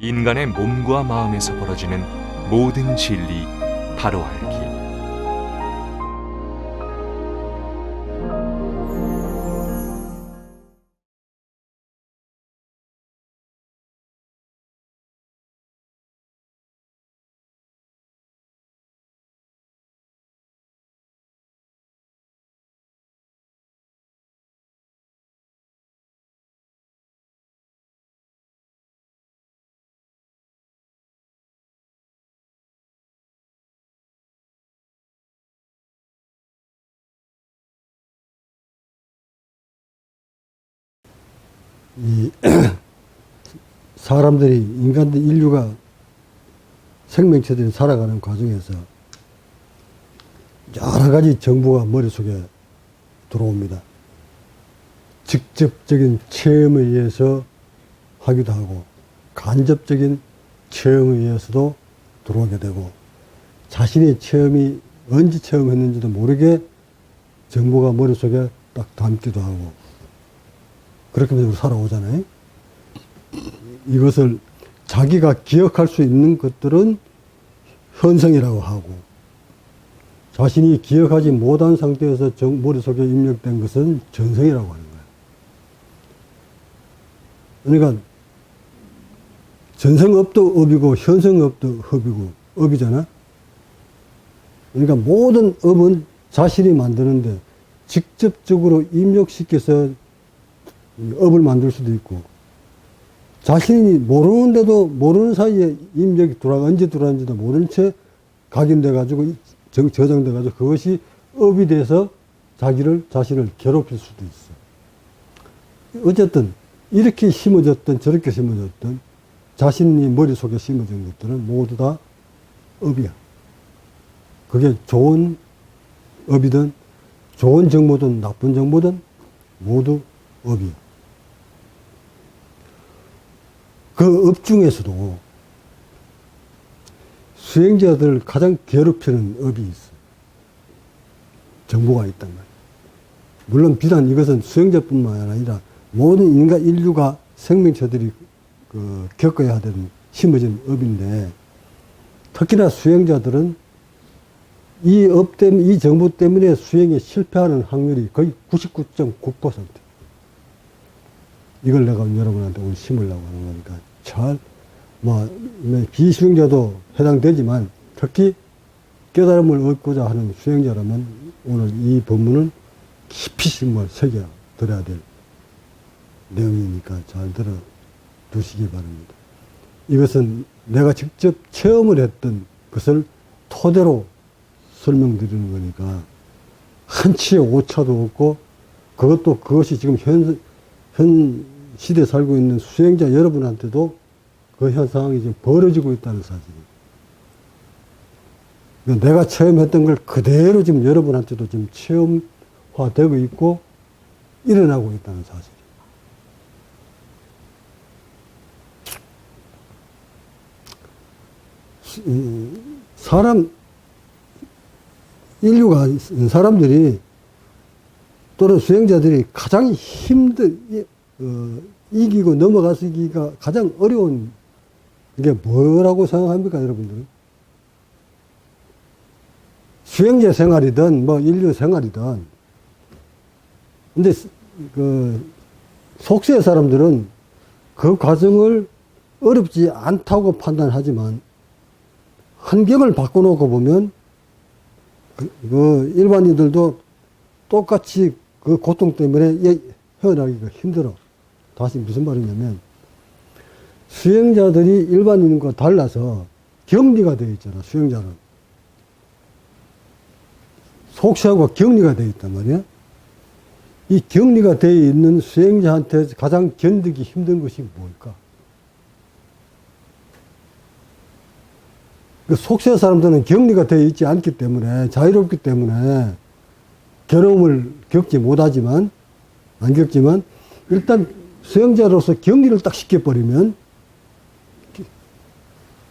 인간의 몸과 마음에서 벌어지는 모든 진리 바로 알기. 이 사람들이, 인간들, 인류가, 생명체들이 살아가는 과정에서 여러 가지 정보가 머릿속에 들어옵니다. 직접적인 체험에 의해서 하기도 하고, 간접적인 체험에 의해서도 들어오게 되고, 자신의 체험이 언제 체험했는지도 모르게 정보가 머릿속에 딱 담기도 하고, 그렇게 하면서 살아오잖아요. 이것을 자기가 기억할 수 있는 것들은 현성이라고 하고, 자신이 기억하지 못한 상태에서 머릿속에 입력된 것은 전성이라고 하는 거예요. 그러니까 전성업도 업이고 현성업도 업이고 업이잖아. 그러니까 모든 업은 자신이 만드는데 직접적으로 입력시켜서 업을 만들 수도 있고, 자신이 모르는데도 모르는 사이에 입력이 언제 들어왔는지도 모른 채 각인돼가지고 저장돼가지고 그것이 업이 돼서 자신을 괴롭힐 수도 있어. 어쨌든 이렇게 심어졌든 저렇게 심어졌든 자신이 머릿속에 심어진 것들은 모두 다 업이야. 그게 좋은 업이든 좋은 정보든 나쁜 정보든 모두 업이야. 그 업 중에서도 수행자들을 가장 괴롭히는 업이 있어. 정보가 있단 말이야. 물론 비단 이것은 수행자뿐만 아니라 모든 인간 인류가 생명체들이 겪어야 되는 심어진 업인데, 특히나 수행자들은 이 업 때문에, 이 정보 때문에 수행에 실패하는 확률이 거의 99.9%. 이걸 내가 여러분한테 오늘 심으려고 하는 거니까 비수행자도 해당되지만 특히 깨달음을 얻고자 하는 수행자라면 오늘 이 법문은 깊이 새겨 들어야 될 내용이니까 잘 들어 두시기 바랍니다. 이것은 내가 직접 체험을 했던 것을 토대로 설명드리는 거니까 한치의 오차도 없고, 그것이 지금 현 시대에 살고 있는 수행자 여러분한테도 그 현상이 지금 벌어지고 있다는 사실이에요. 내가 체험했던 걸 그대로 지금 여러분한테도 지금 체험화되고 있고 일어나고 있다는 사실이에요. 사람들이 또는 수행자들이 가장 이기고 넘어가기가 가장 어려운 게 뭐라고 생각합니까, 여러분들은? 수행자 생활이든, 인류 생활이든. 근데, 속세의 사람들은 그 과정을 어렵지 않다고 판단하지만, 환경을 바꿔놓고 보면, 일반인들도 똑같이 그 고통 때문에 헤어나기가 힘들어. 다시 무슨 말이냐면, 수행자들이 일반인과 달라서 격리가 되어 있잖아, 수행자는. 속세하고 격리가 되어 있단 말이야. 이 격리가 되어 있는 수행자한테 가장 견디기 힘든 것이 뭘까? 그 속세 사람들은 격리가 되어 있지 않기 때문에, 자유롭기 때문에 괴로움을 안 겪지만, 일단 수행자로서 격리를 딱 시켜버리면,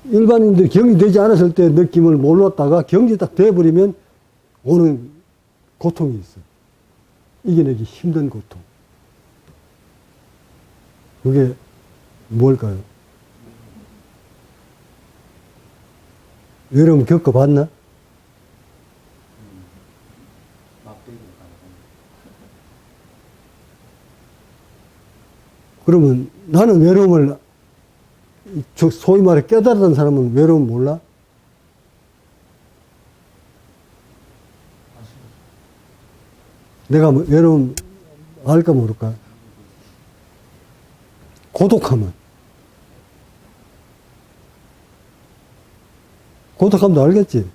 일반인들이 격리되지 않았을 때 느낌을 몰랐다가 격리 딱 돼버리면 오는 고통이 있어. 이겨내기 힘든 고통. 그게 뭘까요? 외로움 겪어봤나? 그러면 나는 외로움을, 소위 말해 깨달은 사람은 외로움 몰라? 내가 외로움 알까 모를까? 고독함은? 고독함도 알겠지?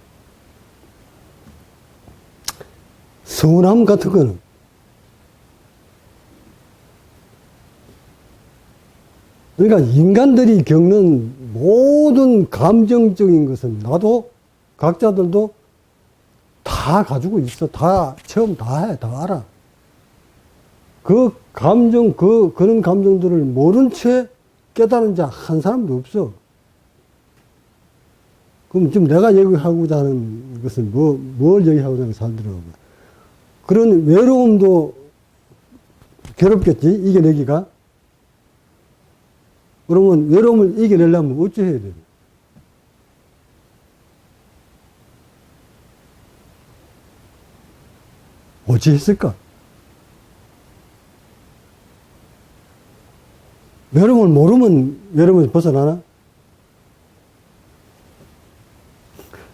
서운함 같은 거는? 그러니까 인간들이 겪는 모든 감정적인 것은 나도 각자들도 다 가지고 있어. 다 체험 다 해. 다 알아. 그 감정, 그런 감정들을 모른 채 깨달은 자 한 사람도 없어. 그럼 지금 내가 얘기하고자 하는 것은 뭘 얘기하고자 하는 잘 들어봐. 그런 외로움도 괴롭겠지? 이겨내기가? 그러면 외로움을 이겨내려면 어찌 해야 돼? 어찌 했을까? 외로움을 모르면 외로움에서 벗어나나?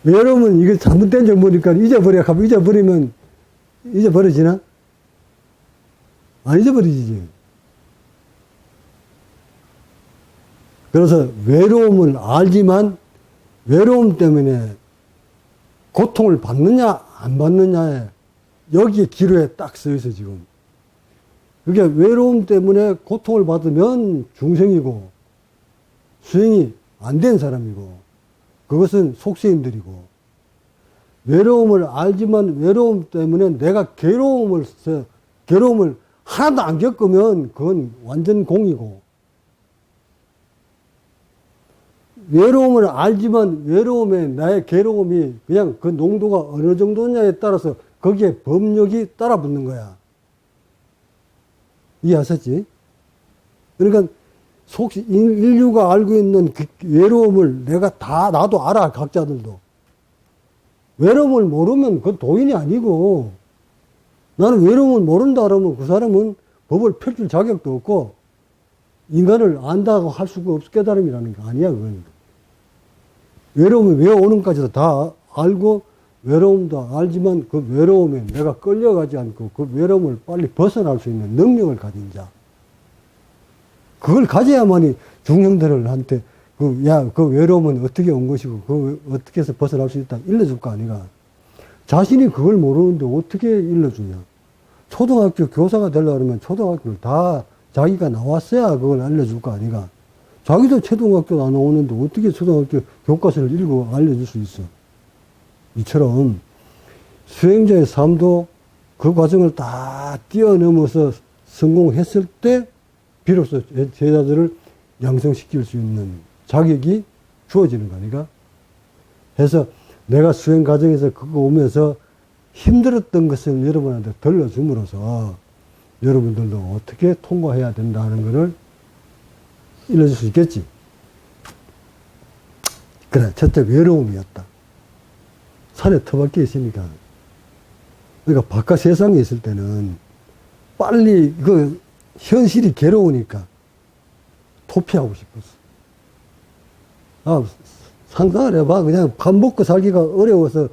외로움은 이게 잘못된 줄 모르니까 잊어버려. 잊어버리면 잊어버려지나? 안 잊어버리지. 그래서 외로움을 알지만 외로움 때문에 고통을 받느냐 안 받느냐에 여기에 기로에 딱 써 있어 지금. 그게 외로움 때문에 고통을 받으면 중생이고 수행이 안 된 사람이고 그것은 속세인들이고, 외로움을 알지만 외로움 때문에 내가 괴로움을 하나도 안 겪으면 그건 완전 공이고, 외로움을 알지만 외로움에 나의 괴로움이 그냥 그 농도가 어느 정도냐에 따라서 거기에 법력이 따라 붙는 거야. 이해하셨지? 그러니까 인류가 알고 있는 그 외로움을 나도 알아, 각자들도. 외로움을 모르면 그건 도인이 아니고, 나는 외로움을 모른다 그러면 그 사람은 법을 펼칠 자격도 없고, 인간을 안다고 할 수가 없어. 깨달음이라는 게 아니야, 그건. 외로움이 왜 오는까지도 다 알고, 외로움도 알지만 그 외로움에 내가 끌려가지 않고 그 외로움을 빨리 벗어날 수 있는 능력을 가진 자. 그걸 가져야만이 중형들한테 그 외로움은 어떻게 온 것이고 어떻게 해서 벗어날 수 있다 일러줄 거 아니가. 자신이 그걸 모르는데 어떻게 일러주냐. 초등학교 교사가 되려고 하면 초등학교를 다 자기가 나왔어야 그걸 알려줄 거 아니가. 자기도 초등학교 안 나오는데 어떻게 초등학교 교과서를 읽고 알려줄 수 있어. 이처럼 수행자의 삶도 그 과정을 다 뛰어넘어서 성공했을 때 비로소 제자들을 양성시킬 수 있는 자격이 주어지는 거 아닌가? 해서 내가 수행 과정에서 그거 오면서 힘들었던 것을 여러분한테 들려줌으로써 여러분들도 어떻게 통과해야 된다는 것을 일러줄 수 있겠지. 그래, 첫째 외로움이었다. 산에 터박혀 있으니까. 그러니까 바깥 세상에 있을 때는 빨리 현실이 괴로우니까 도피하고 싶었어. 상상을 해봐. 그냥 밥 먹고 살기가 어려워서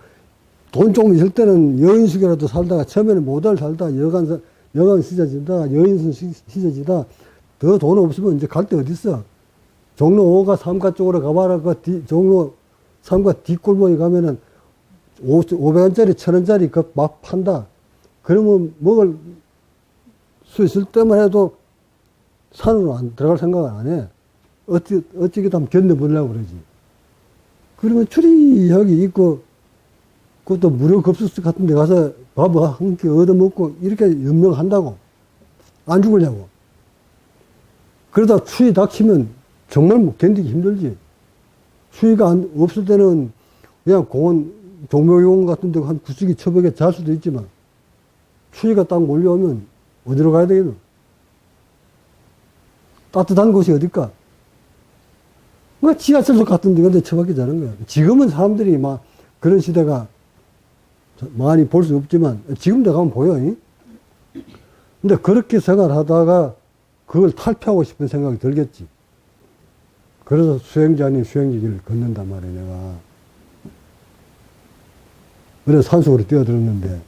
돈 좀 있을 때는 여인숙이라도 살다가 처음에는 모델 살다가 여관 시켜지다가 여인숙 시켜지다 더 돈 없으면 이제 갈 데 어딨어. 종로 5가 3가 쪽으로 가봐라. 종로 3가 뒷골목에 가면은 500원짜리, 1000원짜리 막 판다. 그러면 먹을 수 있을 때만 해도 산으로 안 들어갈 생각을 안 해. 어찌게 하면 견뎌보려고 그러지. 그러면 추리하게 있고, 그것도 무료 급수수 같은 데 가서 밥 한 끼 얻어먹고 이렇게 연명한다고. 안 죽으려고. 그러다 추위 닥치면 정말 견디기 힘들지. 추위가 없을 때는 그냥 종묘용 같은 데 한 구석이 처박에 잘 수도 있지만, 추위가 딱 몰려오면 어디로 가야 되겠노? 따뜻한 곳이 어딜까? 뭐 지하철도 같은 데 근데 처박히지 않은 거야. 지금은 사람들이 막 그런 시대가 많이 볼 수 없지만 지금도 가면 보여. 잉? 근데 그렇게 생활하다가 그걸 탈피하고 싶은 생각이 들겠지. 그래서 수행자 아닌 수행자 길을 걷는단 말이야, 내가. 그래서 산속으로 뛰어들었는데,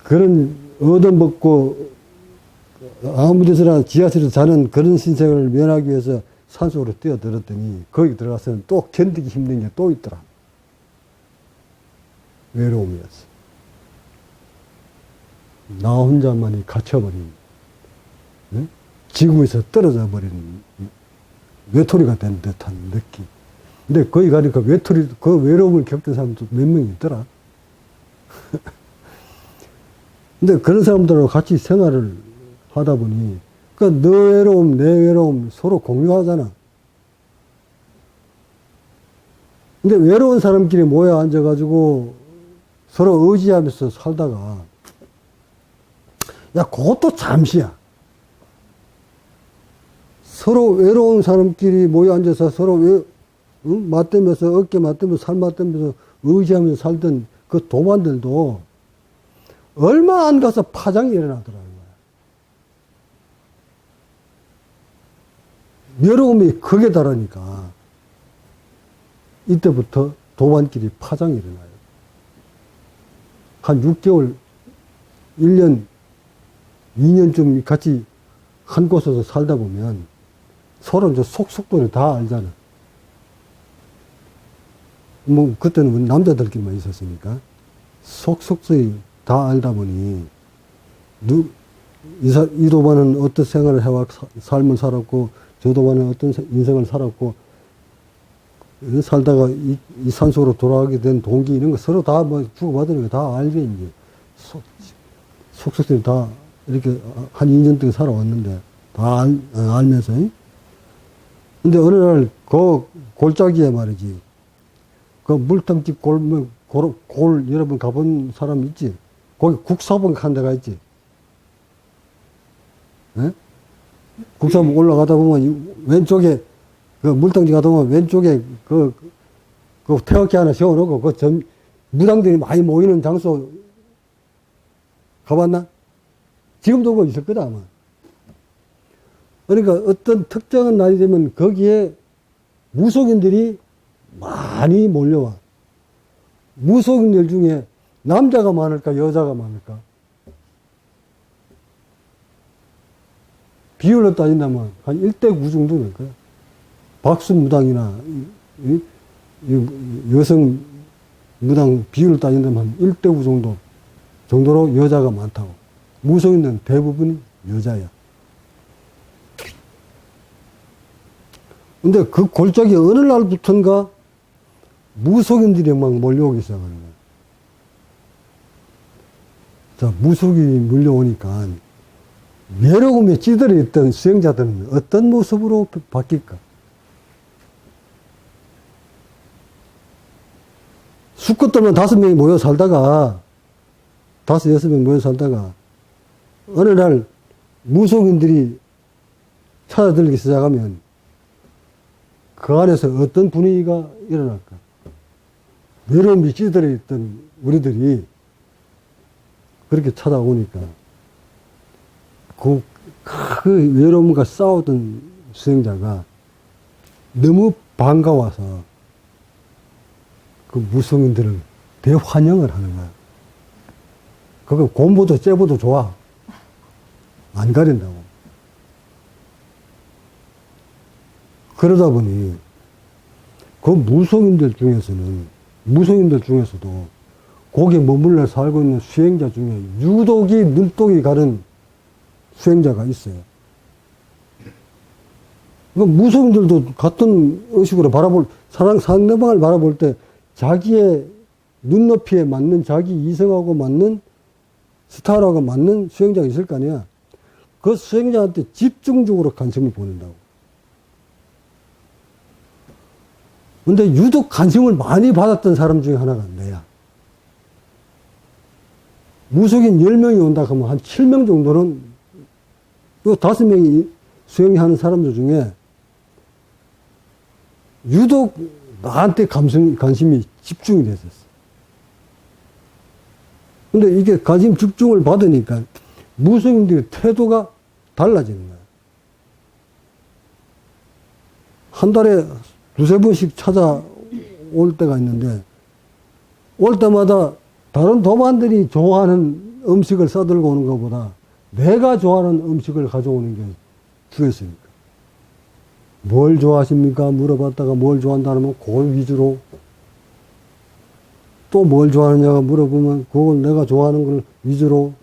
그런 얻어먹고 아무 데서나 지하철에서 자는 그런 신생을 면하기 위해서 산속으로 뛰어들었더니, 거기 들어가서는 또 견디기 힘든 게 또 있더라. 외로움이었어. 나 혼자만이 갇혀버린, 응? 지구에서 떨어져 버린 외톨이가 된 듯한 느낌. 근데 거기 가니까 외톨이, 그 외로움을 겪던 사람도 몇 명 있더라. 근데 그런 사람들하고 같이 생활을 하다 보니, 너 외로움, 내 외로움 서로 공유하잖아. 근데 외로운 사람끼리 모여 앉아가지고 서로 의지하면서 살다가, 야, 그것도 잠시야. 서로 외로운 사람끼리 모여 앉아서 서로 맞대면서, 어깨 맞대면서, 살 맞대면서 의지하면서 살던 그 도반들도 얼마 안 가서 파장이 일어나더라는 거야. 외로움이 크게 달하니까 이때부터 도반끼리 파장이 일어나요. 한 6개월, 1년, 2년쯤 같이 한 곳에서 살다 보면 서로 이제 속속들을 다 알잖아. 뭐, 그때는 남자들끼리만 있었으니까. 속속들이 다 알다 보니, 이 도반은 어떤 생활을 삶을 살았고, 저 도반은 어떤 인생을 살았고, 살다가 이 산속으로 돌아가게 된 동기, 이런 거 서로 다 뭐 주고받으니까 다 알게, 이제. 속속들이 다 이렇게 한 2년 동안 살아왔는데, 다 알면서. 근데 어느 날, 골짜기에 말이지. 그 물탕집 골, 여러분 가본 사람 있지? 거기 국사봉 한 데가 있지? 예? 국사봉 올라가다 보면 왼쪽에, 그 물탕집 가다 보면 왼쪽에 그 태극기 하나 세워놓고 무당들이 많이 모이는 장소 가봤나? 지금도 그거 있을 거다, 아마. 그러니까 어떤 특정한 날이 되면 거기에 무속인들이 많이 몰려와. 무속인들 중에 남자가 많을까, 여자가 많을까? 비율로 따진다면 한 1대9 정도 될 거야. 박수무당이나 여성 무당 비율을 따진다면 한 1대9 정도로 여자가 많다고. 무속인들은 대부분이 여자야. 근데 그 골짜기 어느 날부턴가 무속인들이 막 몰려오기 시작하는 거야. 자, 무속이 몰려오니까 외로움에 찌들어 있던 수행자들은 어떤 모습으로 바뀔까? 수컷들만 5명이 모여 살다가, 5, 6명 모여 살다가, 어느 날 무속인들이 찾아들기 시작하면 그 안에서 어떤 분위기가 일어날까? 외로움이 찌들어 있던 우리들이 그렇게 찾아오니까 그 외로움과 싸우던 수행자가 너무 반가워서 그 무속인들을 대환영을 하는 거야. 그거 곰보도 째보도 좋아. 안 가린다고. 그러다 보니 그 무속인들 중에서도 거기에 머물러 살고 있는 수행자 중에 유독이 눈독이 가는 수행자가 있어요. 그 무속인들도 같은 의식으로 상대방을 바라볼 때 자기의 눈높이에 맞는, 자기 이성하고 맞는, 스타일하고 맞는 수행자가 있을 거 아니야. 그 수행자한테 집중적으로 관심을 보낸다고. 근데 유독 관심을 많이 받았던 사람 중에 하나가 내야. 무속인 10명이 온다 하면 한 7명 정도는, 이 5명이 수행하는 사람들 중에 유독 나한테 관심이 집중이 됐었어. 근데 이게 관심 집중을 받으니까 무속인들의 태도가 달라지는 거야. 한 달에 두세 번씩 찾아올 때가 있는데, 올 때마다 다른 도반들이 좋아하는 음식을 싸들고 오는 것보다 내가 좋아하는 음식을 가져오는 게 주였으니까. 뭘 좋아하십니까? 물어봤다가 뭘 좋아한다면 그걸 위주로, 또 뭘 좋아하느냐고 물어보면 그걸 내가 좋아하는 걸 위주로,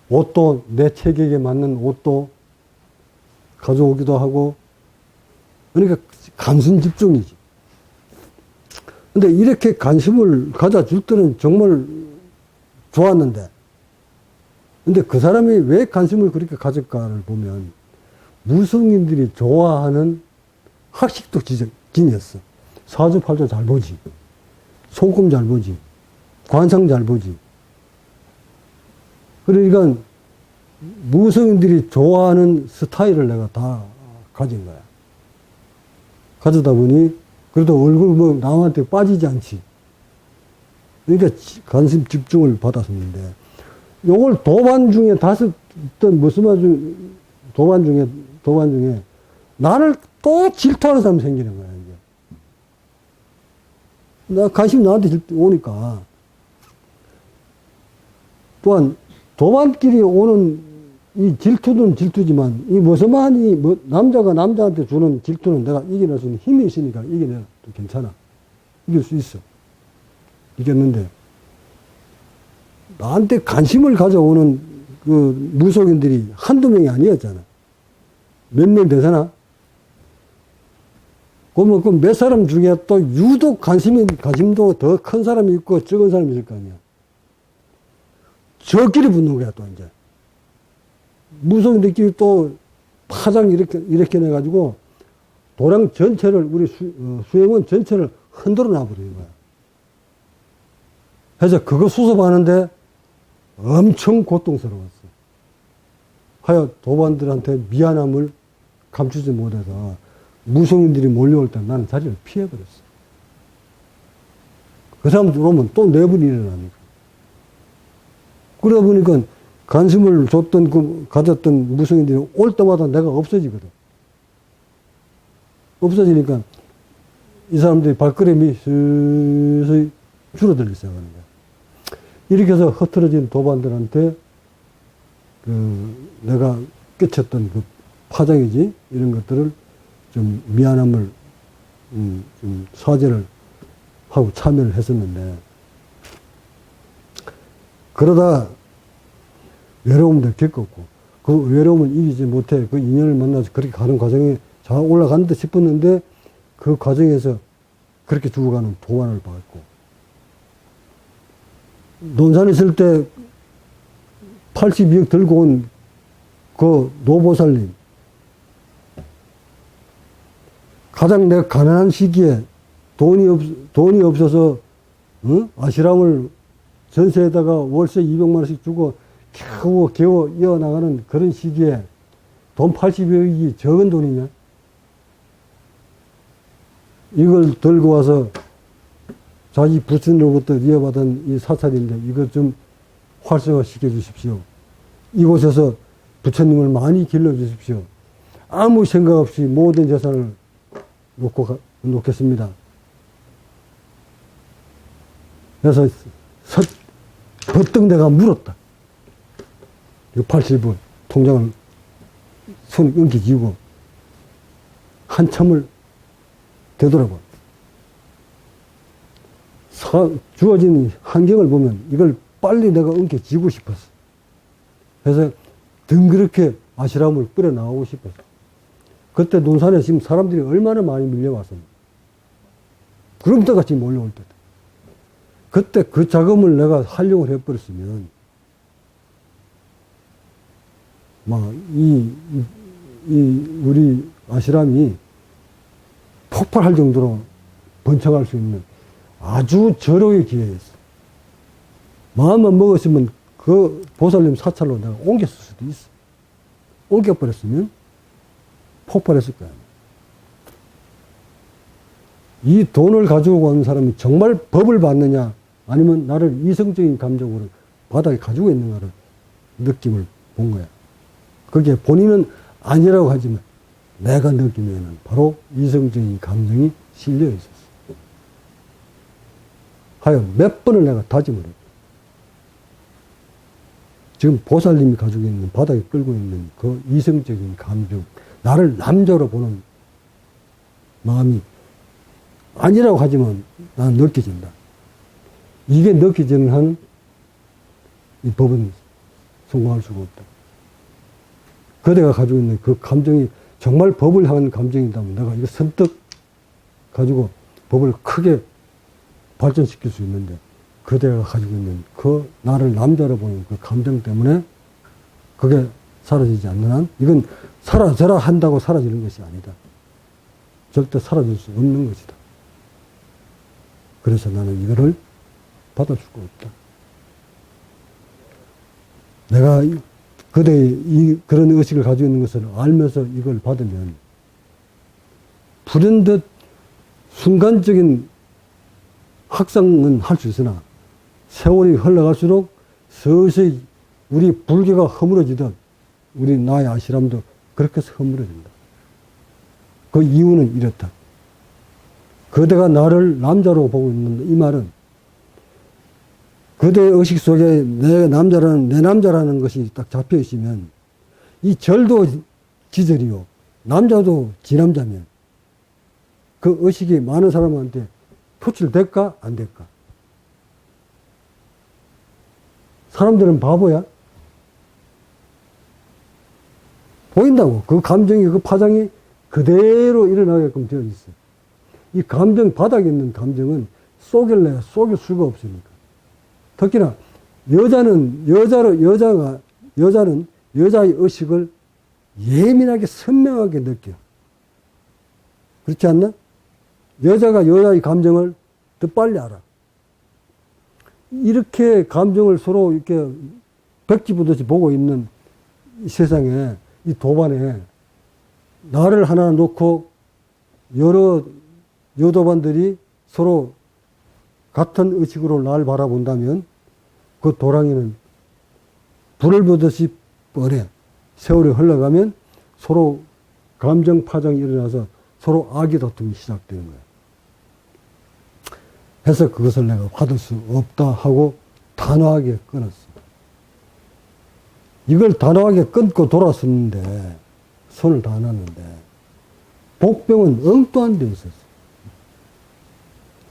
옷도 내 체격에 맞는 옷도 가져오기도 하고, 그러니까 관심 집중이지. 근데 이렇게 관심을 가져줄 때는 정말 좋았는데, 근데 그 사람이 왜 관심을 그렇게 가질까를 보면 무속인들이 좋아하는 학식도 지녔어. 사주팔자 잘 보지, 손금 잘 보지, 관상 잘 보지. 그러니까 무속인들이 좋아하는 스타일을 내가 다 가진 거야. 가져다 보니 그래도 얼굴 뭐 남한테 빠지지 않지. 그러니까 관심 집중을 받았었는데, 요걸 도반 중에 도반 중에 나를 또 질투하는 사람이 생기는 거야, 이제. 나 관심 나한테 오니까. 또한 도반끼리 오는 이 질투는 질투지만, 이 머스만이 남자가 남자한테 주는 질투는 내가 이겨낼 수 있는 힘이 있으니까 이겨내도 괜찮아. 이길 수 있어. 이겼는데, 나한테 관심을 가져오는 그 무속인들이 한두 명이 아니었잖아. 몇 명 되잖아? 그러면 그 몇 사람 중에 또 유독 관심도 더 큰 사람이 있고 적은 사람이 있을 거 아니야. 저끼리 붙는 거야, 또 이제. 무속인들끼리 또 파장 이렇게 내가지고 도량 전체를, 우리 수행원 전체를 흔들어 놔버리는 거야. 그래서 그거 수습하는데 엄청 고통스러웠어. 하여 도반들한테 미안함을 감추지 못해서 무속인들이 몰려올 때 나는 자리를 피해버렸어. 그 사람 들어오면 또 내분이 일어나니까. 그러다 보니까 관심을 가졌던 무속인들이 올 때마다 내가 없어지거든. 없어지니까 이 사람들이 발걸음이 슬슬 줄어들기 시작하는 거야. 이렇게 해서 흐트러진 도반들한테 내가 끼쳤던 그 파장이지, 이런 것들을 좀 미안함을, 좀 사죄를 하고 참여를 했었는데, 그러다 외로움도 겪었고, 그 외로움을 이기지 못해 그 인연을 만나서 그렇게 가는 과정에 잘 올라간다 싶었는데, 그 과정에서 그렇게 죽어가는 도반을 봤고, 논산에 있을 때 82억 들고 온 그 노보살님, 가장 내가 가난한 시기에 돈이 없어서, 아시람을 전세에다가 월세 200만 원씩 주고 겨우 이어나가는 그런 시기에 돈 82억이 적은 돈이냐? 이걸 들고 와서 자기 부친으로부터 이어받은 이 사찰인데 이것 좀 활성화 시켜 주십시오. 이곳에서 부처님을 많이 길러 주십시오. 아무 생각 없이 모든 재산을 놓겠습니다. 그래서 버뜩 내가 물었다. 87분 통장을 손 엉키쥐고 한참을 되돌아봐. 주어진 환경을 보면 이걸 빨리 내가 엉켜쥐고 싶었어. 그래서 덩그렇게 아시람을 뿌려 나오고 싶었어. 그때 논산에 지금 사람들이 얼마나 많이 밀려왔습니다. 구름대같이 몰려올 때. 그때 그 자금을 내가 활용을 해버렸으면, 우리 아시람이 폭발할 정도로 번창할 수 있는 아주 절호의 기회였어. 마음만 먹었으면 그 보살님 사찰로 내가 옮겼을 수도 있어. 옮겨버렸으면 폭발했을 거야. 이 돈을 가지고 가는 사람이 정말 법을 받느냐, 아니면 나를 이성적인 감정으로 바닥에 가지고 있는가를 느낌을 본 거야. 그게 본인은 아니라고 하지만 내가 느끼면은 바로 이성적인 감정이 실려 있었어. 하여 몇 번을 내가 다짐을 했다. 지금 보살님이 가지고 있는, 바닥에 끌고 있는 그 이성적인 감정, 나를 남자로 보는 마음이 아니라고 하지만 나는 느껴진다. 이게 느껴지는 한 이 법은 성공할 수가 없다. 그대가 가지고 있는 그 감정이 정말 법을 향한 감정이다면 내가 이거 선뜻 가지고 법을 크게 발전시킬 수 있는데, 그대가 가지고 있는 그 나를 남자로 보는 그 감정 때문에 그게 사라지지 않는 한 이건 사라져라 한다고 사라지는 것이 아니다. 절대 사라질 수 없는 것이다. 그래서 나는 이거를 받을 수가 없다. 내가 그대의 그런 의식을 가지고 있는 것을 알면서 이걸 받으면 불현듯 순간적인 확상은 할 수 있으나 세월이 흘러갈수록 서서히 우리 불교가 허물어지듯 우리 나의 아시람도 그렇게 해서 허물어진다. 그 이유는 이렇다. 그대가 나를 남자로 보고 있는 이 말은 그대의 의식 속에 내 남자라는 것이 딱 잡혀 있으면 이 절도 지절이요. 남자도 지남자면 그 의식이 많은 사람한테 표출될까? 안 될까? 사람들은 바보야? 보인다고. 그 감정이, 그 파장이 그대로 일어나게끔 되어 있어. 이 감정, 바닥에 있는 감정은 속일 수가 없으니까. 특히나 여자는 여자의 의식을 예민하게 선명하게 느껴. 그렇지 않나? 여자가 여자의 감정을 더 빨리 알아. 이렇게 감정을 서로 이렇게 백지 보듯이 보고 있는 이 세상에, 이 도반에 나를 하나 놓고 여러 여도반들이 서로 같은 의식으로 날 바라본다면 그 도랑이는 불을 보듯이 뻔해. 세월이 흘러가면 서로 감정 파장이 일어나서 서로 악의 다툼이 시작되는 거야. 해서 그것을 내가 받을 수 없다 하고 단호하게 끊었어. 이걸 단호하게 끊고 돌아섰는데, 손을 다 놨는데, 복병은 엉뚱한 데 있었어.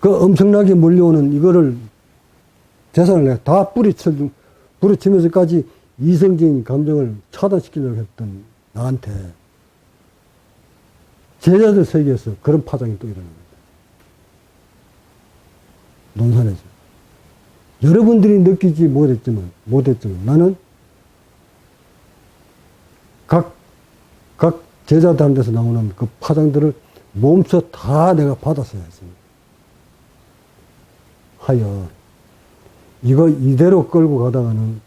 그 엄청나게 몰려오는 이거를 재산을 내가 다 부딪히면서까지 이성적인 감정을 차단시키려고 했던 나한테 제자들 세계에서 그런 파장이 또 일어납니다. 논산에서. 여러분들이 느끼지 못했지만 나는 각 제자들한테서 나오는 그 파장들을 몸소 다 내가 받았어야 했습니다. 하여 이거 이대로 끌고 가다가는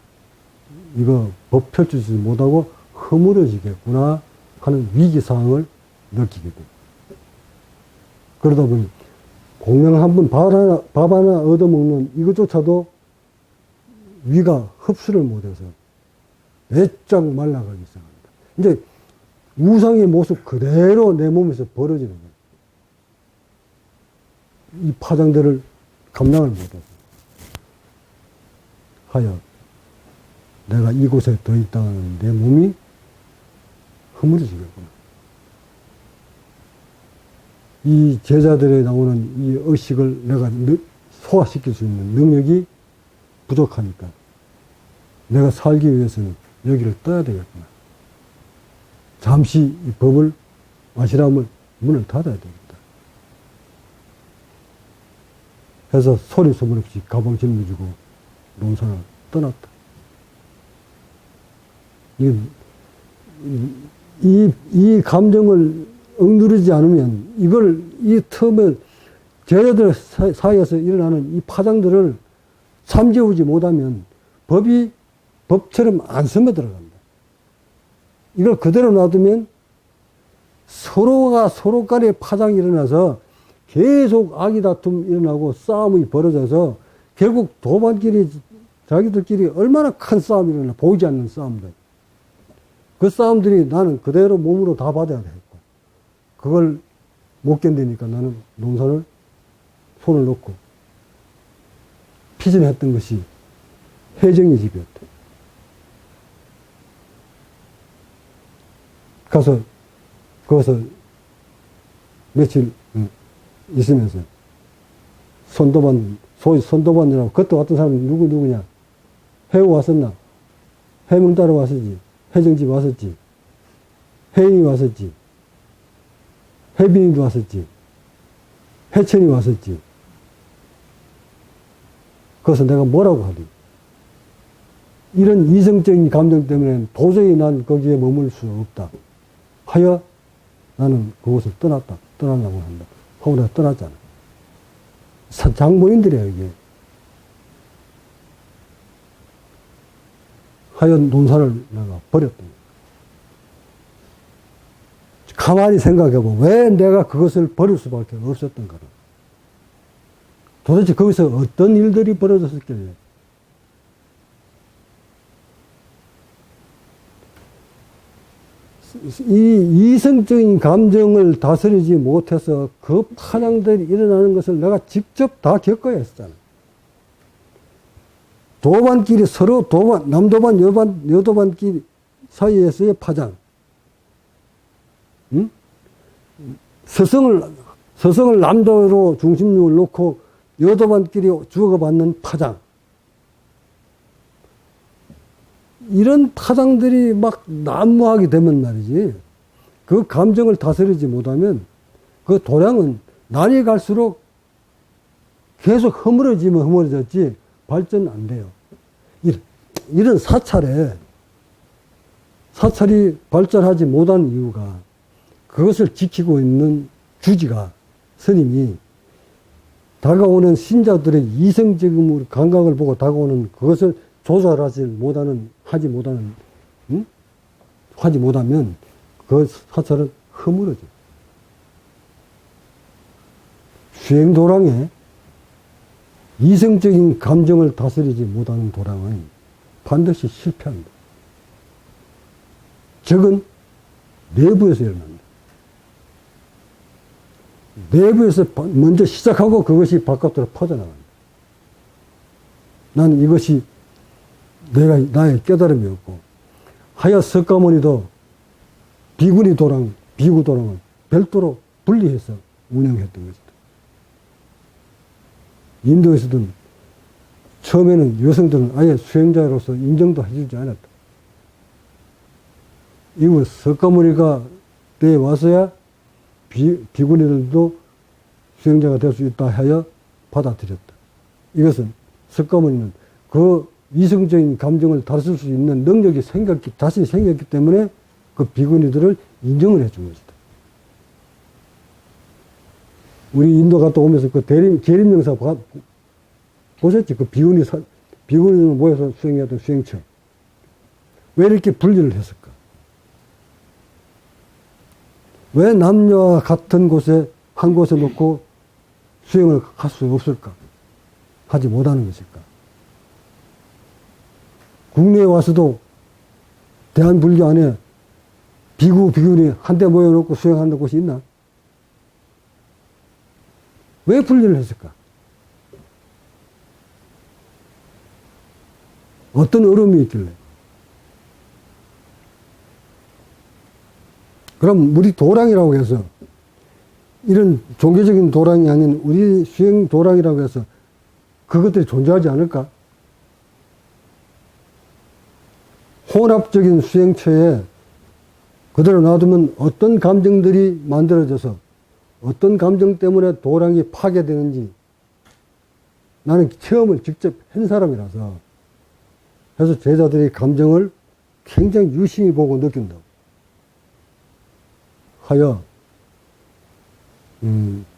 이거 법 펼치지 못하고 허물어지겠구나 하는 위기상황을 느끼게 돼. 그러다 보니 공양 한 번 밥 하나 얻어먹는 이것조차도 위가 흡수를 못해서 배짱 말라가기 시작합니다. 이제 우상의 모습 그대로 내 몸에서 벌어지는 거예요. 이 파장들을 감당을 못해서. 하여 내가 이곳에 더 있다는 내 몸이 허물어지겠구나. 이 제자들에 나오는 이 의식을 내가 소화시킬 수 있는 능력이 부족하니까 내가 살기 위해서는 여기를 떠야 되겠구나. 잠시 이 법을, 아시람을 문을 닫아야 되겠다. 해서 소리 소문 없이 가방 짊어지고 논산을 떠났다. 이 감정을 억누르지 않으면 이 틈을 제자들 사이에서 일어나는 이 파장들을 잠재우지 못하면 법처럼 안 스며들어간다. 이걸 그대로 놔두면 서로가 서로 간에 파장이 일어나서 계속 악의 다툼이 일어나고 싸움이 벌어져서 결국 도반끼리 자기들끼리 얼마나 큰 싸움이 일어나 보이지 않는 싸움들. 그 싸움들이 나는 그대로 몸으로 다 받아야 되겠고 그걸 못 견디니까 나는 농사를 손을 놓고 피신했던 것이 혜정이 집이었다. 가서 거기서 며칠 있으면서 소위 선도반이라고 그때 왔던 사람이 누구냐? 해우 왔었나? 해명 따러 왔었지. 해정집 왔었지. 해인이 왔었지. 해빈이도 왔었지. 해천이 왔었지. 그래서 내가 뭐라고 하리? 이런 이성적인 감정 때문에 도저히 난 거기에 머물 수 없다. 하여 나는 그곳을 떠나려고 한다. 하고 내가 떠났잖아. 장본인들이야, 이게. 하여 논사를 내가 버렸던 거야. 가만히 생각해보면 왜 내가 그것을 버릴 수밖에 없었던가. 도대체 거기서 어떤 일들이 벌어졌었길래. 이 이성적인 감정을 다스리지 못해서 그 파장들이 일어나는 것을 내가 직접 다 겪어야 했잖아. 도반끼리 서로 남도반, 여도반끼리 사이에서의 파장. 응? 서성을 남도로 중심력을 놓고 여도반끼리 주고받는 파장. 이런 파장들이 막 난무하게 되면 말이지. 그 감정을 다스리지 못하면 그 도량은 날이 갈수록 계속 허물어지지 발전 안 돼요. 이런 사찰이 발전하지 못한 이유가 그것을 지키고 있는 주지가 스님이 다가오는 신자들의 이성적인 감각을 보고 다가오는 그것을 조절하지 못하면 그 사찰은 허물어져. 수행도량에 이성적인 감정을 다스리지 못하는 도량은 반드시 실패한다. 적은 내부에서 일어난다. 내부에서 먼저 시작하고 그것이 바깥으로 퍼져나간다. 나는 이것이 나의 깨달음이었고, 하여 석가모니도 비구니 도랑, 비구 도랑을 별도로 분리해서 운영했던 것이다. 인도에서든 처음에는 여성들은 아예 수행자로서 인정도 해주지 않았다. 이후 석가모니가 때에 와서야 비구니들도 수행자가 될 수 있다 하여 받아들였다. 이것은 석가모니는 그 이성적인 감정을 다룰 수 있는 능력이 자신이 생겼기 때문에 그 비구니들을 인정을 해준 것이다. 우리 인도 갔다 오면서 그 계림명사 보셨지? 그 비구니들 모여서 수행했던 수행처. 왜 이렇게 분리를 했을까? 왜 남녀와 같은 곳에, 한 곳에 놓고 수행을 할 수 없을까? 하지 못하는 것일까? 국내에 와서도 대한불교 안에 비구니 한데 모여놓고 수행하는 곳이 있나? 왜 분리를 했을까? 어떤 어려움이 있길래? 그럼 우리 도량이라고 해서 이런 종교적인 도량이 아닌 우리 수행 도량이라고 해서 그것들이 존재하지 않을까? 혼합적인 수행처에 그대로 놔두면 어떤 감정들이 만들어져서 어떤 감정 때문에 도량이 파괴되는지 나는 체험을 직접 한 사람이라서 그래서 제자들이 감정을 굉장히 유심히 보고 느낀다고 하여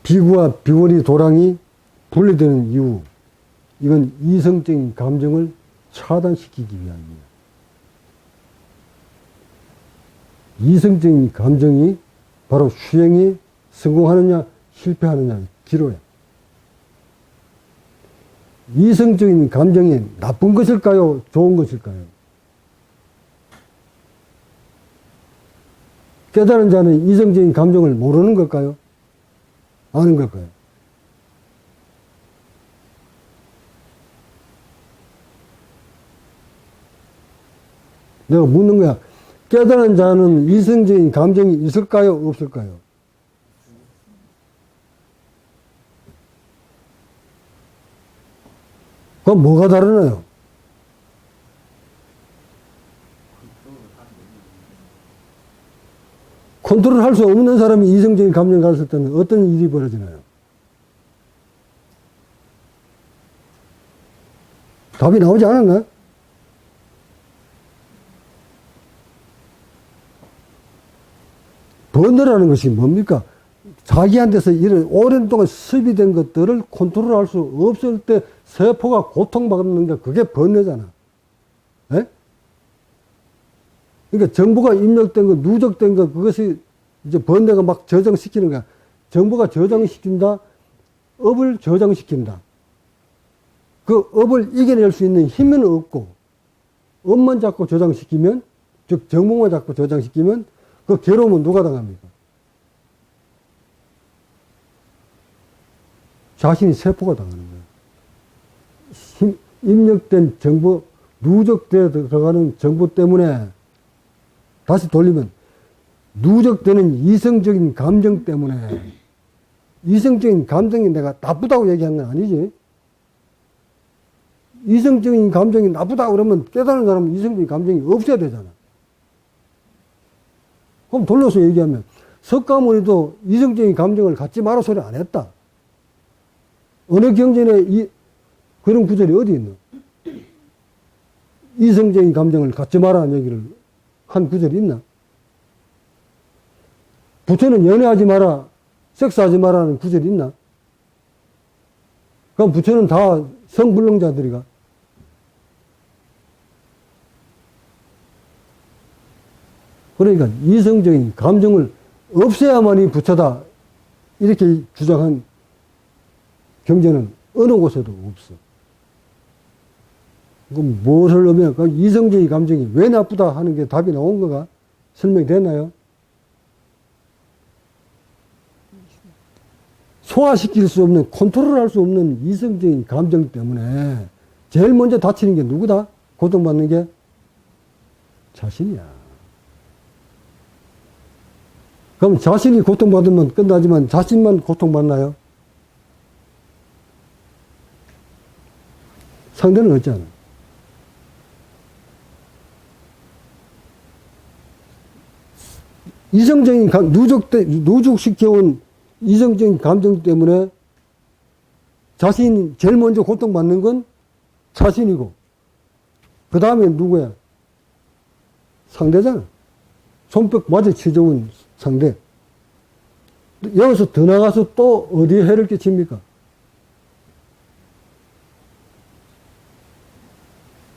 비구와 비구니 도량이 분리되는 이유, 이건 이성적인 감정을 차단시키기 위함이에요. 이성적인 감정이 바로 수행이 성공하느냐 실패하느냐 기로야. 이성적인 감정이 나쁜 것일까요? 좋은 것일까요? 깨달은 자는 이성적인 감정을 모르는 걸까요? 아는 걸까요? 내가 묻는 거야. 깨달은 자는 이성적인 감정이 있을까요? 없을까요? 그럼 뭐가 다르나요? 컨트롤 할 수 없는 사람이 이성적인 감정을 가졌을 때는 어떤 일이 벌어지나요? 답이 나오지 않았나요? 번뇌라는 것이 뭡니까? 자기한테서 이런 오랜 동안 습입된 것들을 컨트롤할 수 없을 때 세포가 고통받는 게 그게 번뇌잖아. 에? 그러니까 정보가 입력된 거, 누적된 거, 그것이 이제 번뇌가 막 저장시키는 거야. 정보가 저장시킨다, 업을 저장시킨다. 그 업을 이겨낼 수 있는 힘은 없고, 업만 자꾸 저장시키면, 즉, 정보만 자꾸 저장시키면, 그 괴로움은 누가 당합니까? 자신이 세포가 당하는 거예요. 입력된 정보, 누적되어 들어가는 정보 때문에, 다시 돌리면, 누적되는 이성적인 감정 때문에, 이성적인 감정이 내가 나쁘다고 얘기한 건 아니지. 이성적인 감정이 나쁘다 그러면 깨달은 사람은 이성적인 감정이 없어야 되잖아. 그럼 돌려서 얘기하면, 석가모니도 이성적인 감정을 갖지 마라 소리 안 했다. 어느 경전에 그런 구절이 어디 있나? 이성적인 감정을 갖지 마라는 얘기를 한 구절이 있나? 부처는 연애하지 마라, 섹스하지 마라는 구절이 있나? 그럼 부처는 다 성불능자들이가? 그러니까 이성적인 감정을 없애야만이 부처다, 이렇게 주장한 경전은 어느 곳에도 없어. 그럼 무엇을 하면, 이성적인 감정이 왜 나쁘다 하는 게 답이 나온 거가 설명됐나요? 소화시킬 수 없는, 컨트롤할 수 없는 이성적인 감정 때문에 제일 먼저 다치는 게 누구다? 고통받는 게 자신이야. 그럼 자신이 고통받으면 끝나지만 자신만 고통받나요? 상대는 없잖아. 이성적인 누적시켜온 이성적인 감정 때문에 자신이 제일 먼저 고통받는 건 자신이고, 그 다음에 누구야? 상대잖아. 손뼉 맞아 치져온 상대. 여기서 더 나가서 또 어디에 해를 끼칩니까?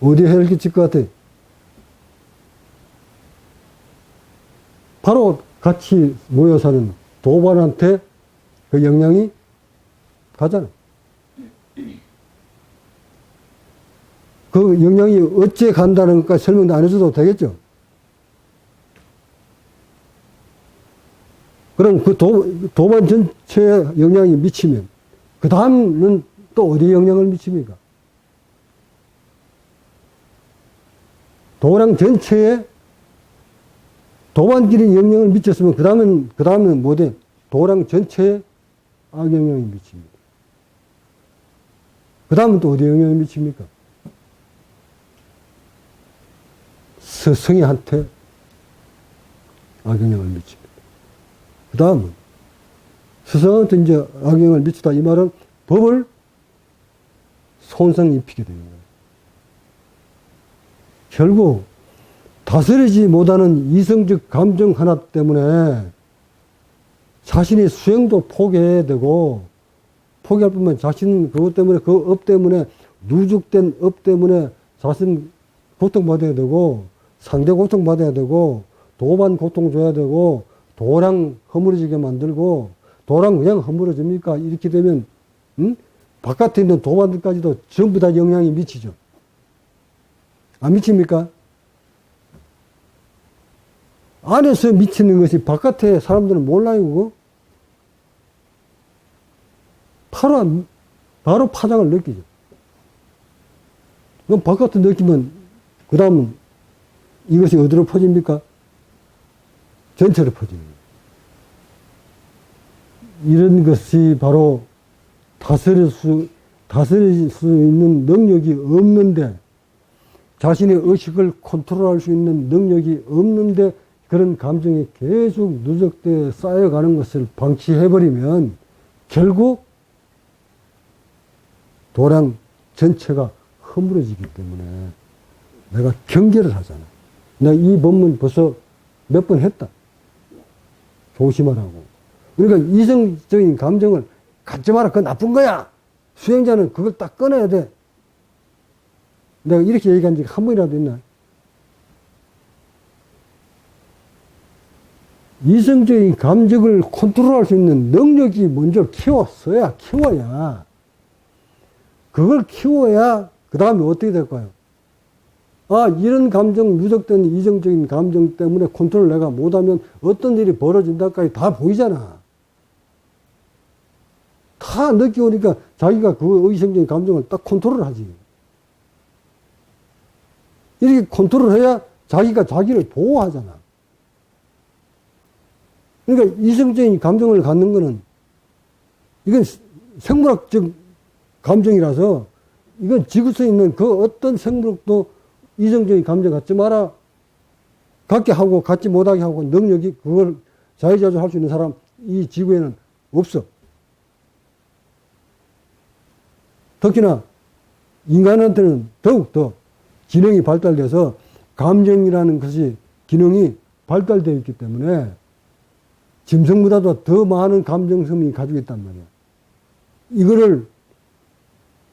어디에 해를 끼칠 것 같아? 바로 같이 모여 사는 도반한테 그 영향이 가잖아. 그 영향이 어째 간다는 것까지 설명도 안 해줘도 되겠죠? 그럼 그 도반 전체에 영향이 미치면, 그 다음은 또 어디에 영향을 미칩니까? 도랑 전체에 도반끼리 영향을 미쳤으면, 그 다음은 뭐 돼? 도랑 전체에 악영향이 미칩니다. 그 다음은 또 어디에 영향을 미칩니까? 스승이한테 악영향을 미칩니다. 그 다음은 스승한테 이제 악영향을 미치다, 이 말은 법을 손상 입히게 되는 거예요. 결국 다스리지 못하는 이성적 감정 하나 때문에 자신의 수행도 포기해야 되고, 포기할 뿐만 자신은 그것 때문에, 그 업 때문에, 누적된 업 때문에 자신 고통받아야 되고, 상대 고통받아야 되고, 도반 고통 줘야 되고, 도랑 허물어지게 만들고, 도랑 그냥 허물어집니까? 이렇게 되면, 바깥에 있는 도마들까지도 전부 다 영향이 미치죠. 안 미칩니까? 안에서 미치는 것이 바깥에 사람들은 몰라요, 그거? 바로 파장을 느끼죠. 그럼 바깥에 느끼면, 그 다음은 이것이 어디로 퍼집니까? 전체로 퍼집니다. 이런 것이 바로 다스릴 수 있는 능력이 없는데, 자신의 의식을 컨트롤할 수 있는 능력이 없는데, 그런 감정이 계속 누적되어 쌓여가는 것을 방치해버리면, 결국 도량 전체가 허물어지기 때문에 내가 경계를 하잖아. 내가 이 법문 벌써 몇 번 했다. 조심하라고. 그러니까 이성적인 감정을 갖지 마라. 그건 나쁜 거야. 수행자는 그걸 딱 끊어야 돼. 내가 이렇게 얘기한 적이 한 번이라도 있나? 이성적인 감정을 컨트롤할 수 있는 능력이 먼저 키워야 그걸 키워야 그 다음에 어떻게 될까요? 아, 이런 감정, 누적된 이성적인 감정 때문에 컨트롤 내가 못하면 어떤 일이 벌어진다까지 다 보이잖아. 다 느껴오니까 자기가 그 이성적인 감정을 딱 컨트롤 하지. 이렇게 컨트롤 해야 자기가 자기를 보호하잖아. 그러니까 이성적인 감정을 갖는 거는 이건 생물학적 감정이라서 이건 지구상에 있는 그 어떤 생물학도 이성적인 감정 갖지 마라. 갖게 하고 갖지 못하게 하고 능력이 그걸 자유자재할 수 있는 사람 이 지구에는 없어. 특히나 인간한테는 더욱더 기능이 발달돼서 감정이라는 것이 기능이 발달되어 있기 때문에 짐승보다도 더 많은 감정성이 가지고 있단 말이야. 이거를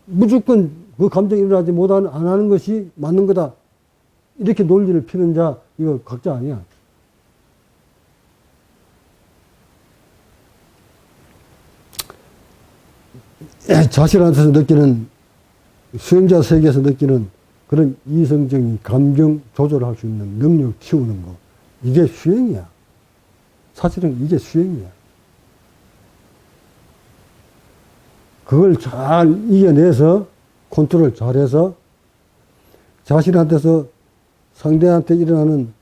무조건 그 감정이 일어나지 안 하는 것이 맞는 거다. 이렇게 논리를 피는 자, 이거 각자 아니야. 자신한테서 느끼는, 수행자 세계에서 느끼는 그런 이성적인 감정 조절할 수 있는 능력 키우는 거. 이게 수행이야. 사실은 이게 수행이야. 그걸 잘 이겨내서 컨트롤 잘해서 자신한테서 상대한테 일어나는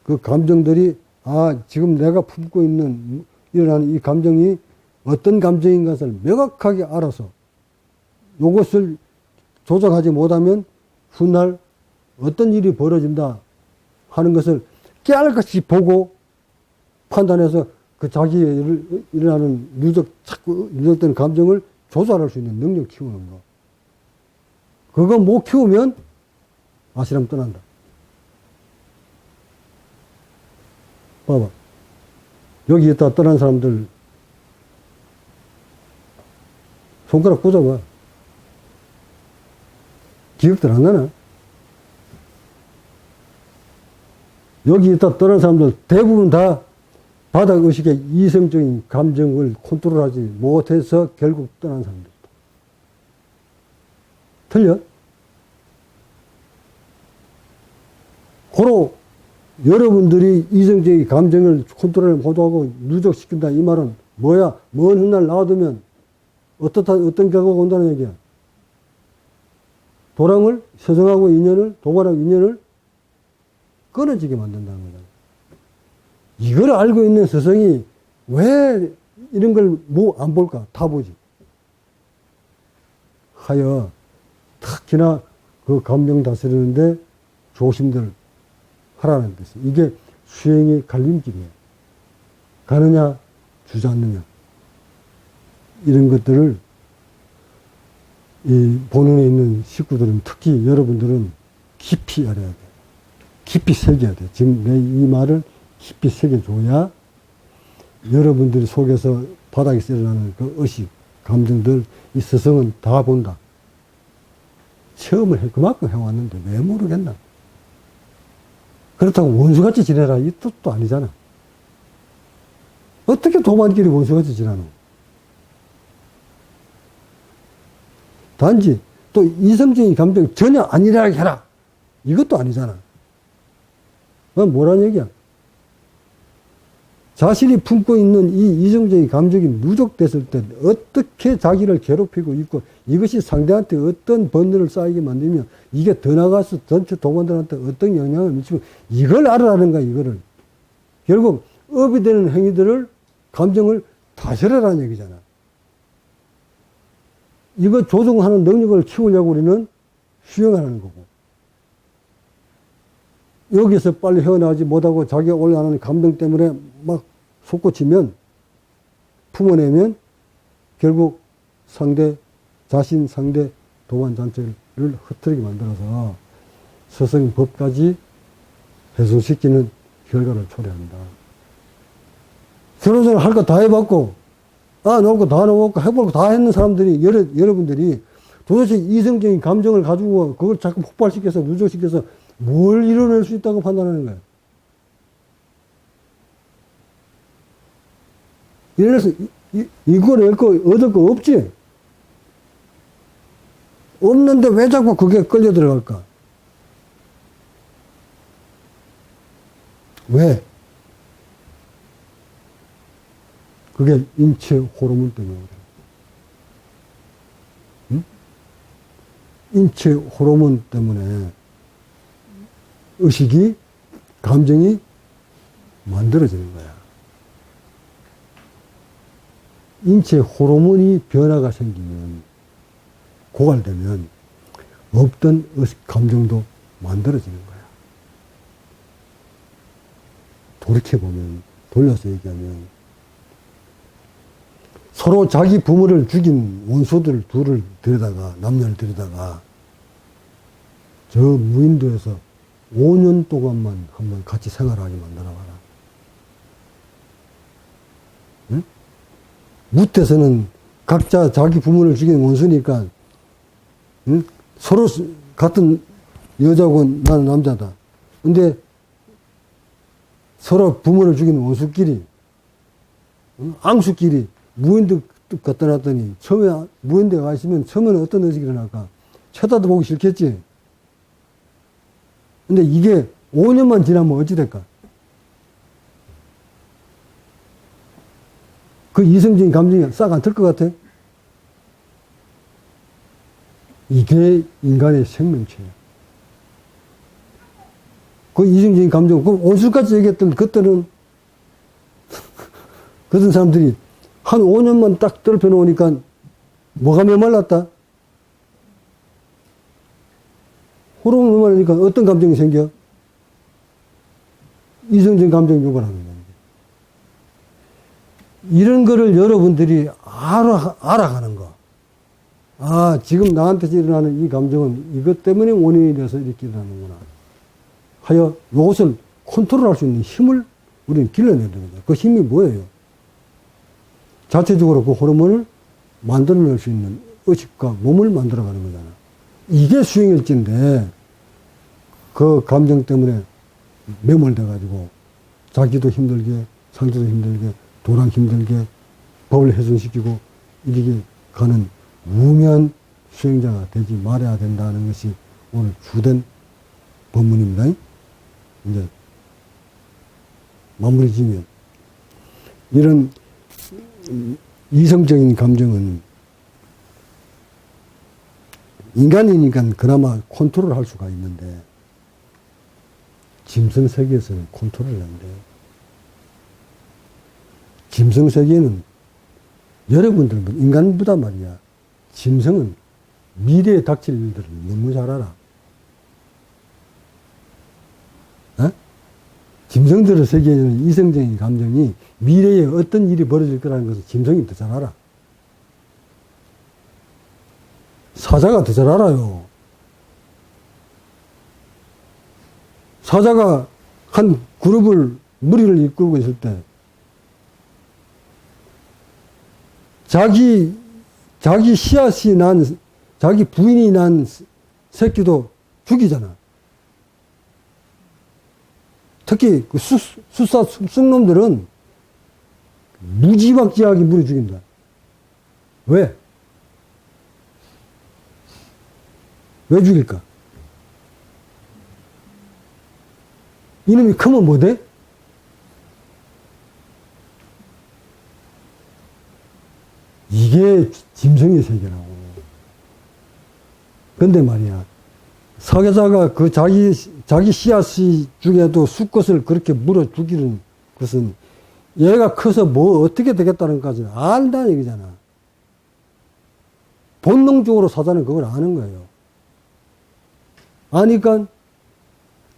그 감정들이 아, 지금 내가 품고 있는 일어나는 이 감정이 어떤 감정인 것을 명확하게 알아서 이것을 조작하지 못하면 훗날 어떤 일이 벌어진다 하는 것을 깨알같이 보고 판단해서 그 자기의 일어나는 자꾸 누적된 감정을 조절할 수 있는 능력 키우는 거. 그거 못 키우면 아시람 떠난다. 봐봐. 여기 있다 떠난 사람들 손가락 꽂아봐. 기억들 안 나나? 여기 있다 떠난 사람들 대부분 다 바닥 의식의 이성적인 감정을 컨트롤하지 못해서 결국 떠난 사람들. 틀려? 고로 여러분들이 이성적인 감정을 컨트롤 못하고 누적시킨다 이 말은 뭐야? 먼 훗날 나와두면 어떤 결과가 온다는 얘기야. 도랑을, 서성하고 인연을, 도관하고 인연을 끊어지게 만든다는 거잖아. 이걸 알고 있는 서성이 왜 이런 걸 뭐 안 볼까? 다 보지. 하여 특히나 그 감정 다스리는데 조심들 하라는 뜻이. 이게 수행의 갈림길이에요. 가느냐, 주저앉느냐. 이런 것들을 이 본원에 있는 식구들은 특히 여러분들은 깊이 알아야 돼. 깊이 새겨야 돼. 지금 내 이 말을 깊이 새겨줘야 여러분들이 속에서 바닥에서 일어나는 그 의식, 감정들, 이 스승은 다 본다. 체험을 그만큼 해왔는데 왜 모르겠나? 그렇다고 원수같이 지내라 이 뜻도 아니잖아. 어떻게 도만끼리 원수같이 지내노? 단지 또 이성적인 감정이 전혀 아니라 해라. 이것도 아니잖아. 그건 뭐란 얘기야? 자신이 품고 있는 이 이성적인 감정이 누적됐을 때 어떻게 자기를 괴롭히고 있고 이것이 상대한테 어떤 번뇌를 쌓이게 만들면 이게 더 나가서 전체 동원들한테 어떤 영향을 미치고 이걸 알아라는 거야, 이거를. 결국 업이 되는 행위들을, 감정을 다스려라는 얘기잖아. 이거 조종하는 능력을 키우려고 우리는 수행하는 거고. 여기서 빨리 헤어나오지 못하고 자기가 올라가는 감정 때문에 막 솟구치면, 품어내면 결국 자신 상대 도만 잔체를 흐트리게 만들어서 서성 법까지 훼손시키는 결과를 초래한다. 서로서로 할 거 다 해봤고, 놓고 다 놓고 해보고 다 했는 사람들이, 여러분들이 도대체 이성적인 감정을 가지고 그걸 자꾸 폭발시켜서 누적시켜서 뭘 이뤄낼 수 있다고 판단하는 거야. 이래서 이거 낼 거, 얻을 거 없지? 없는데 왜 자꾸 그게 끌려 들어갈까? 왜? 그게 인체 호르몬 때문에 그래. 응? 인체 호르몬 때문에 의식이, 감정이 만들어지는 거야. 인체 호르몬이 변화가 생기면, 고갈되면 없던 의식, 감정도 만들어지는 거야. 돌이켜보면, 돌려서 얘기하면 서로 자기 부모를 죽인 원수들 둘을 들여다가, 남녀를 들여다가 저 무인도에서 5년 동안만 한번 같이 생활하게 만들어봐라. 응? 무태서는 각자 자기 부모를 죽인 원수니까, 응? 서로 같은 여자고 나는 남자다. 근데 서로 부모를 죽인 원수끼리, 응? 앙수끼리 무인도 갖다 놨더니 처음에 무인도에 가 있으면 처음에는 어떤 의식이 일어날까? 쳐다도 보기 싫겠지? 근데 이게 5년만 지나면 어찌 될까? 그 이성적인 감정이 싹 안 틀 것 같아? 이게 인간의 생명체야. 그 이성적인 감정, 그 온술까지 얘기했던 그때는 그런 사람들이 한 5년만 딱 더럽혀 놓으니까 뭐가 메말랐다? 호르몬 메말르니까 어떤 감정이 생겨? 이성적인 감정이 유발하는 거야. 이런 거를 여러분들이 알아가는 거. 지금 나한테 일어나는 이 감정은 이것 때문에 원인이 돼서 이렇게 일어나는구나. 하여 이것을 컨트롤할 수 있는 힘을 우리는 길러내야 되는 거야. 그 힘이 뭐예요? 자체적으로 그 호르몬을 만들어낼 수 있는 의식과 몸을 만들어가는 거잖아. 이게 수행일지인데 그 감정 때문에 매몰돼가지고 자기도 힘들게, 상대도 힘들게, 도랑 힘들게 법을 훼손시키고 이렇게 가는 무면 수행자가 되지 말아야 된다는 것이 오늘 주된 법문입니다. 이제 마무리 지면 이런 이성적인 감정은 인간이니까 그나마 컨트롤 할 수가 있는데 짐승 세계에서는 컨트롤이 안 돼요. 짐승 세계는 여러분들 인간보다 말이야. 짐승은 미래에 닥칠 일들을 너무 잘 알아. 짐승들의 세계에는 이성적인 감정이 미래에 어떤 일이 벌어질 거라는 것을 짐승이 더 잘 알아. 사자가 더 잘 알아요. 사자가 한 그룹을, 무리를 이끌고 있을 때 자기 씨앗이 난, 자기 부인이 난 새끼도 죽이잖아. 특히 그 숫사 쑥놈들은 무지막지하게 물어 죽인다. 왜? 왜 죽일까? 이놈이 크면 뭐 돼? 이게 짐승의 세계라고. 근데 말이야, 사계자가 그 자기 씨앗이 중에도 수컷을 그렇게 물어 죽이는 것은 얘가 커서 뭐 어떻게 되겠다는 것까지 안다는 얘기잖아. 본능적으로 사자는 그걸 아는 거예요. 아니까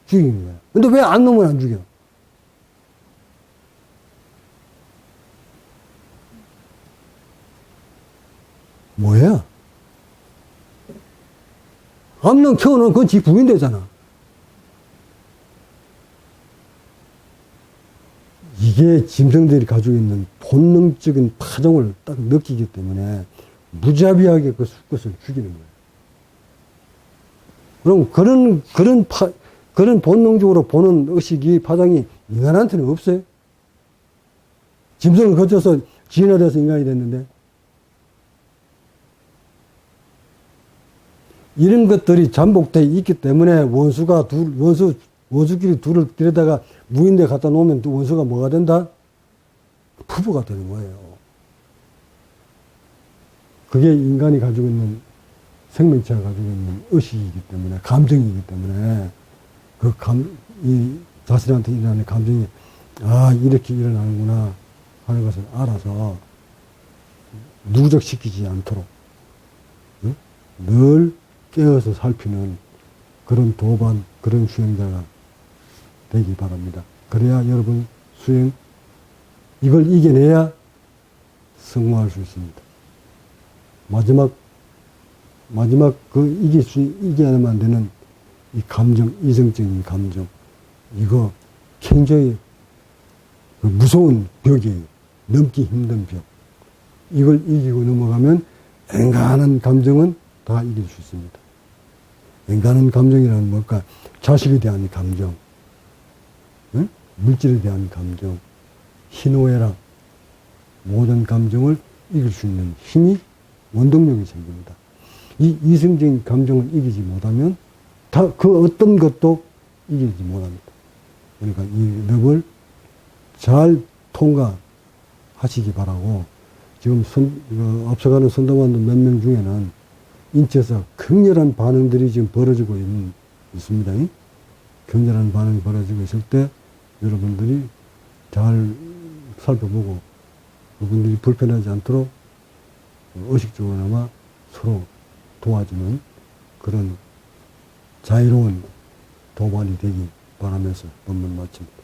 죽이는 거야. 근데 왜 안 놈을 안 죽여? 뭐야? 암놈 키워놓으면 그건 지 부인되잖아. 이게 짐승들이 가지고 있는 본능적인 파동을 딱 느끼기 때문에 무자비하게 그 수컷을 죽이는 거예요. 그럼 그런 본능적으로 보는 의식이 파장이 인간한테는 없어요? 짐승을 거쳐서 진화돼서 인간이 됐는데. 이런 것들이 잠복되어 있기 때문에 원수끼리 둘을 데려다가 무인대 갖다 놓으면 또 원수가 뭐가 된다? 부부가 되는 거예요. 그게 인간이 가지고 있는, 생명체가 가지고 있는 의식이기 때문에, 감정이기 때문에, 이 자신한테 일어나는 감정이, 아, 이렇게 일어나는구나 하는 것을 알아서 누적시키지 않도록, 응? 늘 깨어서 살피는 그런 도반, 그런 수행자가 되기 바랍니다. 그래야 여러분 수행, 이걸 이겨내야 성공할 수 있습니다. 마지막 이겨야만 되는 이 감정, 이성적인 감정, 이거 굉장히 무서운 벽이에요. 넘기 힘든 벽. 이걸 이기고 넘어가면 엔간한 감정은 다 이길 수 있습니다. 엔간한 감정이라는 뭘까? 자식에 대한 감정, 응? 물질에 대한 감정, 희노애락, 모든 감정을 이길 수 있는 힘이, 원동력이 생깁니다. 이 이성적인 감정을 이기지 못하면 그 어떤 것도 이기지 못합니다. 그러니까 이 럽을 잘 통과하시기 바라고, 지금 앞서가는 선도관들 몇 명 중에는 인체에서 극렬한 반응들이 지금 벌어지고 있습니다. 격렬한 반응이 벌어지고 있을 때 여러분들이 잘 살펴보고 그분들이 불편하지 않도록 의식적으로나마 서로 도와주는 그런 자유로운 도반이 되기 바라면서 본문 마칩니다.